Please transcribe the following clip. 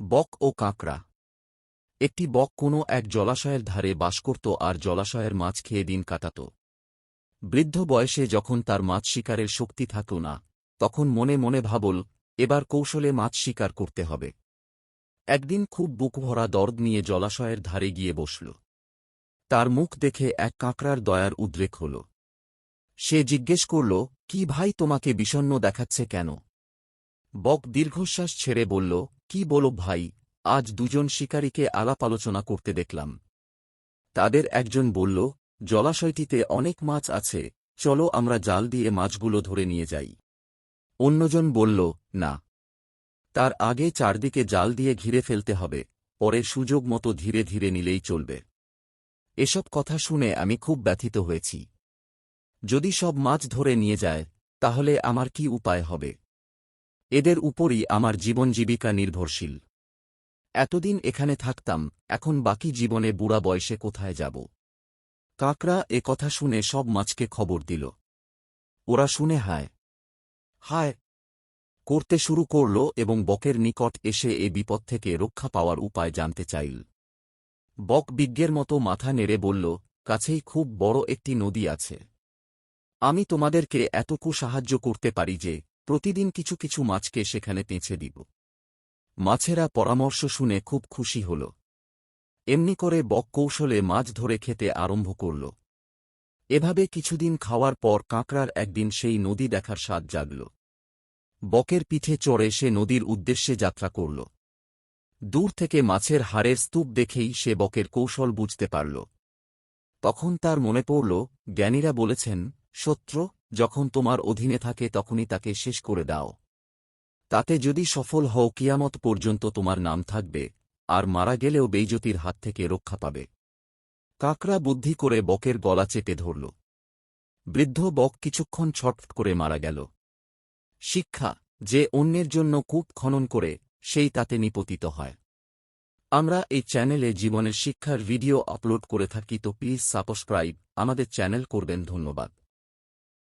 বক ও কাঁকড়া। একটি বক কোনো এক জলাশয়ের ধারে বাস করত আর জলাশয়ের মাছ খেয়ে দিন কাটাত। বৃদ্ধ বয়সে যখন তার মাছ শিকারের শক্তি থাকল না, তখন মনে মনে ভাবল, এবার কৌশলে মাছ শিকার করতে হবে। একদিন খুব বুকভরা দর্দ নিয়ে জলাশয়ের ধারে গিয়ে বসল। তার মুখ দেখে এক কাঁকড়ার দয়ার উদ্রেক হল। সে জিজ্ঞেস করল, কি ভাই, তোমাকে বিষণ্ণ দেখাচ্ছে কেন? বক দীর্ঘশ্বাস ছেড়ে বলল, কি বলো ভাই, আজ দুজন শিকারীকে আলাপ আলোচনা করতে দেখলাম। তাদের একজন বলল, জলাশয়টিতে অনেক মাছ আছে, চলো আমরা জাল দিয়ে মাছগুলো ধরে নিয়ে যাই। অন্যজন বলল, না, তার আগে চারদিকে জাল দিয়ে ঘিরে ফেলতে হবে, পরে সুযোগ মতো ধীরে ধীরে নিলেই চলবে। এসব কথা শুনে আমি খুব ব্যথিত হয়েছি। যদি সব মাছ ধরে নিয়ে যায়, তাহলে আমার কি উপায় হবে? এদের উপরই আমার জীবন জীবিকা নির্ভরশীল। এতদিন এখানে থাকতাম, এখন বাকি জীবনে বুড়া বয়সে কোথায় যাব? কাঁকড়া এ কথা শুনে সব মাছকে খবর দিল। ওরা শুনে হায় হায় করতে শুরু করল এবং বকের নিকট এসে এ বিপদ থেকে রক্ষা পাওয়ার উপায় জানতে চাইল। বক বিজ্ঞের মতো মাথা নেড়ে বলল, কাছেই খুব বড় একটি নদী আছে। আমি তোমাদেরকে এতটুকু সাহায্য করতে পারি যে প্রতিদিন কিছু কিছু মাছকে সেখানে পেঁচে দিব। মাছেরা পরামর্শ শুনে খুব খুশি হল। এমনি করে বক কৌশলে মাছ ধরে খেতে আরম্ভ করল। এভাবে কিছুদিন খাওয়ার পর কাঁকড়ার একদিন সেই নদী দেখার স্বাদ জাগল। বকের পিঠে চড়ে সে নদীর উদ্দেশ্যে যাত্রা করল। দূর থেকে মাছের হাড়ের স্তূপ দেখেই সে বকের কৌশল বুঝতে পারল। তখন তার মনে পড়ল, জ্ঞানীরা বলেছেন, শত্রু যখন তোমার অধীনে থাকে তখনই তাকে শেষ করে দাও। তাতে যদি সফল হও, কিয়ামত পর্যন্ত তোমার নাম থাকবে, আর মারা গেলেও বেইজ্জতির হাত থেকে রক্ষা পাবে। কাঁকড়া বুদ্ধি করে বকের গলা চেপে ধরল। বৃদ্ধ বক কিছুক্ষণ ছটফট করে মারা গেল। শিক্ষা, যে অন্যের জন্য কূপ খনন করে, সেই তাতে নিপতিত হয়। আমরা এই চ্যানেলে জীবনের শিক্ষার ভিডিও আপলোড করে থাকি, তো প্লিজ সাবস্ক্রাইব আমাদের চ্যানেল করবেন। ধন্যবাদ।